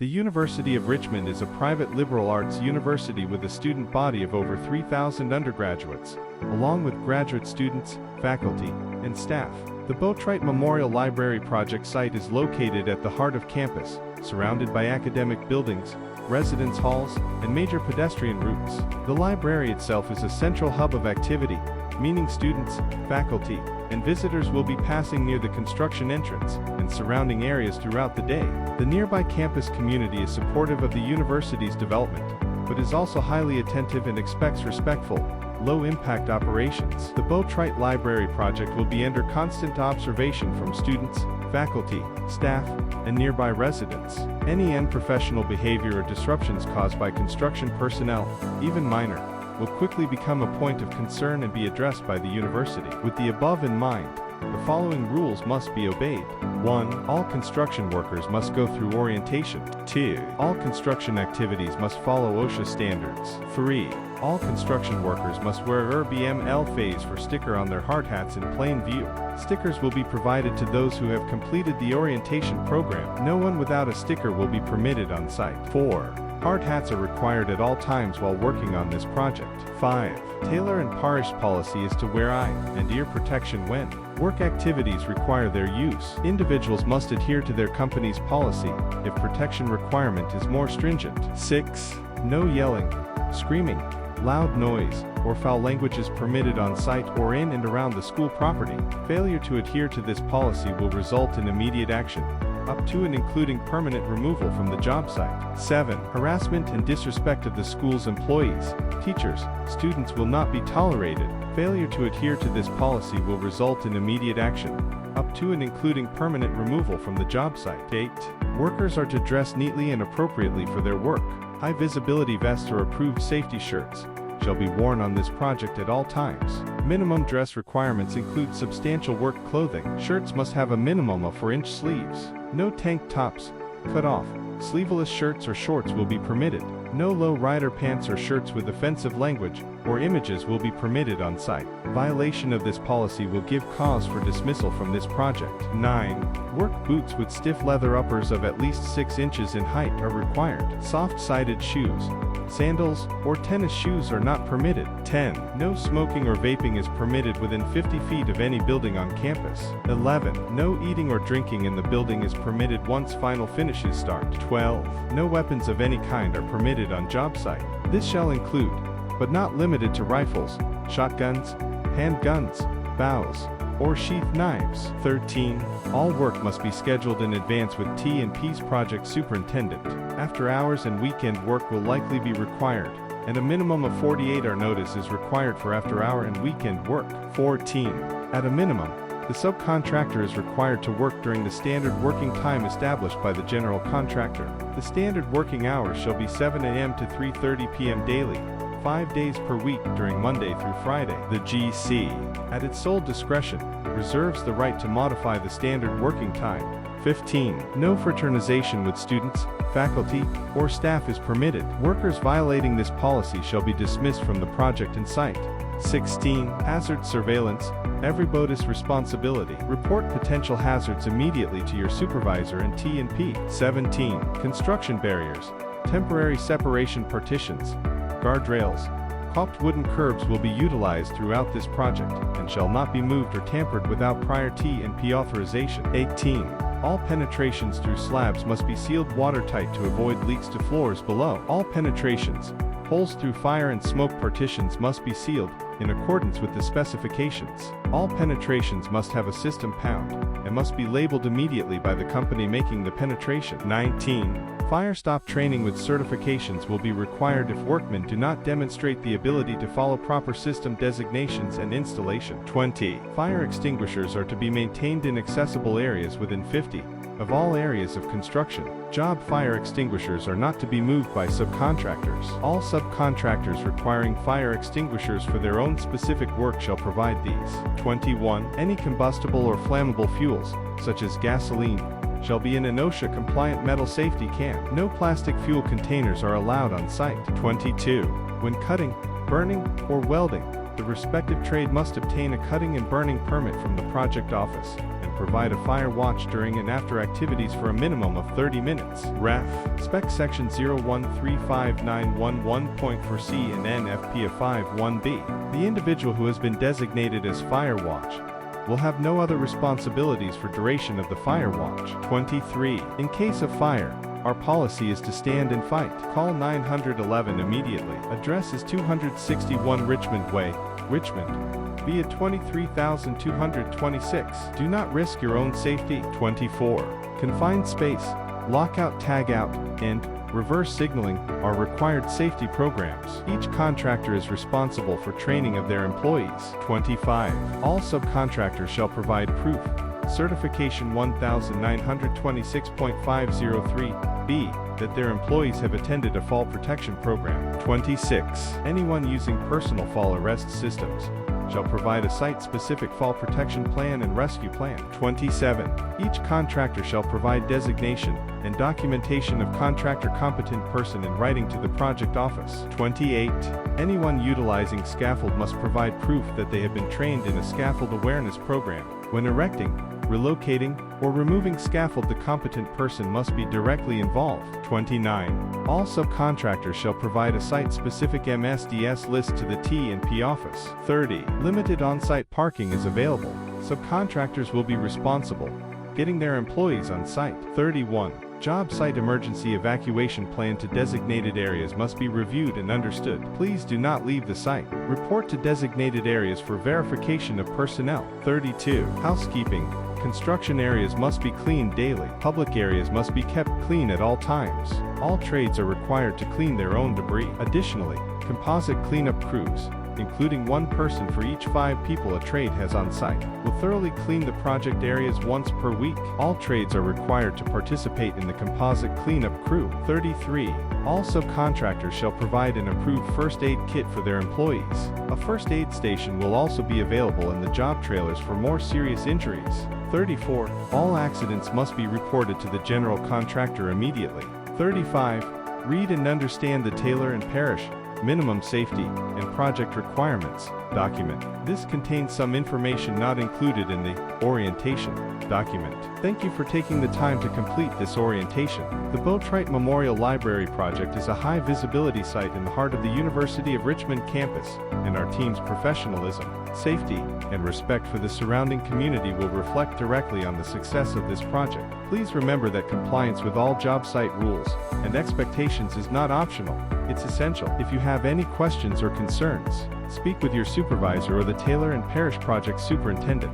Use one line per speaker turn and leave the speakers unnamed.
The University of Richmond is a private liberal arts university with a student body of over 3,000 undergraduates, along with graduate students, faculty, and staff. The Botryte Memorial Library project site is located at the heart of campus, surrounded by academic buildings, residence halls, and major pedestrian routes. The library itself is a central hub of activity, meaning students, faculty, and visitors will be passing near the construction entrance and surrounding areas throughout the day. The nearby campus community is supportive of the university's development, but is also highly attentive and expects respectful, low-impact operations. The Botryte Library project will be under constant observation from students, faculty, staff, and nearby residents. Any unprofessional behavior or disruptions caused by construction personnel, even minor, will quickly become a point of concern and be addressed by the university. With the above in mind, the following rules must be obeyed. 1. All construction workers must go through orientation. 2. All construction activities must follow OSHA standards. 3. All construction workers must wear Bml P4 sticker on their hard hats in plain view. Stickers will be provided to those who have completed the orientation program. No one without a sticker will be permitted on site. 4. Hard hats are required at all times while working on this project. 5. Taylor and Parish policy is to wear eye and ear protection when work activities require their use. Individuals must adhere to their company's policy if protection requirement is more stringent. 6. No yelling, screaming, loud noise, or foul language is permitted on site or in and around the school property. Failure to adhere to this policy will result in immediate action, up to and including permanent removal from the job site. 7. Harassment and disrespect of the school's employees, teachers, students will not be tolerated. Failure to adhere to this policy will result in immediate action, up to and including permanent removal from the job site. 8. Workers are to dress neatly and appropriately for their work. High visibility vests or approved safety shirts shall be worn on this project at all times. Minimum dress requirements include substantial work clothing. Shirts must have a minimum of 4-inch sleeves. No tank tops, cut-off, sleeveless shirts or shorts will be permitted. No low-rider pants or shirts with offensive language or images will be permitted on site. Violation of this policy will give cause for dismissal from this project. 9. Work boots with stiff leather uppers of at least 6 inches in height are required. Soft-sided shoes, sandals, or tennis shoes are not permitted. 10. No smoking or vaping is permitted within 50 feet of any building on campus. 11. No eating or drinking in the building is permitted once final finishes start. 12. No weapons of any kind are permitted on job site. This shall include, but not limited to rifles, shotguns, handguns, bows, or sheath knives. 13. All work must be scheduled in advance with T&P's project superintendent. After hours and weekend work will likely be required, and a minimum of 48-hour notice is required for after-hour and weekend work. 14. At a minimum, the subcontractor is required to work during the standard working time established by the general contractor. The standard working hours shall be 7 a.m. to 3:30 p.m. daily, 5 days per week during Monday through Friday. The GC, at its sole discretion, reserves the right to modify the standard working time. 15. No fraternization with students, faculty, or staff is permitted. Workers violating this policy shall be dismissed from the project and site. 16. Hazard surveillance. Every BOTUS responsibility. Report potential hazards immediately to your supervisor and T&P. 17. Construction barriers. Temporary separation partitions, guardrails, caulked wooden curbs will be utilized throughout this project and shall not be moved or tampered without prior T&P authorization. 18. All penetrations through slabs must be sealed watertight to avoid leaks to floors below. All penetrations, holes through fire and smoke partitions must be sealed in accordance with the specifications. All penetrations must have a system pound and must be labeled immediately by the company making the penetration. 19. Fire stop training with certifications will be required if workmen do not demonstrate the ability to follow proper system designations and installation. 20. Fire extinguishers are to be maintained in accessible areas within 50 of all areas of construction. Job fire extinguishers are not to be moved by subcontractors. All subcontractors requiring fire extinguishers for their own specific work shall provide these. 21. Any combustible or flammable fuels, such as gasoline, shall be in an OSHA-compliant metal safety can. No plastic fuel containers are allowed on site. 22. When cutting, burning, or welding, the respective trade must obtain a cutting and burning permit from the project office and provide a fire watch during and after activities for a minimum of 30 minutes. Ref. Spec Section 0135911.4C and NFPA51B. The individual who has been designated as fire watch will have no other responsibilities for duration of the fire watch. 23. In case of fire, our policy is to stand and fight. Call 911 immediately. Address is 261 Richmond Way, Richmond, via 23226. Do not risk your own safety. 24. Confined space, lockout, tagout, and reverse signaling are required safety programs. Each contractor is responsible for training of their employees. 25. All subcontractors shall provide proof, certification 1926.503B, that their employees have attended a fall protection program. 26. Anyone using personal fall arrest systems shall provide a site-specific fall protection plan and rescue plan. 27. Each contractor shall provide designation and documentation of contractor competent person in writing to the project office. 28. Anyone utilizing scaffold must provide proof that they have been trained in a scaffold awareness program. When erecting, relocating, or removing scaffold, the competent person must be directly involved. 29. All subcontractors shall provide a site-specific MSDS list to the T&P office. 30. Limited on-site parking is available. Subcontractors will be responsible getting their employees on site. 31. Job site emergency evacuation plan to designated areas must be reviewed and understood. Please do not leave the site. Report to designated areas for verification of personnel. 32. Housekeeping. Construction areas must be cleaned daily. Public areas must be kept clean at all times. All trades are required to clean their own debris. Additionally, composite cleanup crews, including one person for each 5 people a trade has on site, will thoroughly clean the project areas once per week. All trades are required to participate in the composite cleanup crew. 33. All subcontractors shall provide an approved first aid kit for their employees. A first aid station will also be available in the job trailers for more serious injuries. 34. All accidents must be reported to the general contractor immediately. 35. Read and understand the Taylor and Parrish Minimum Safety and Project Requirements document. This contains some information not included in the orientation document. Thank you for taking the time to complete this orientation. The Botryte Memorial Library Project is a high visibility site in the heart of the University of Richmond campus, and our team's professionalism, safety, and respect for the surrounding community will reflect directly on the success of this project. Please remember that compliance with all job site rules and expectations is not optional. It's essential. If you have any questions or concerns, speak with your supervisor or the Taylor and Parrish Project Superintendent.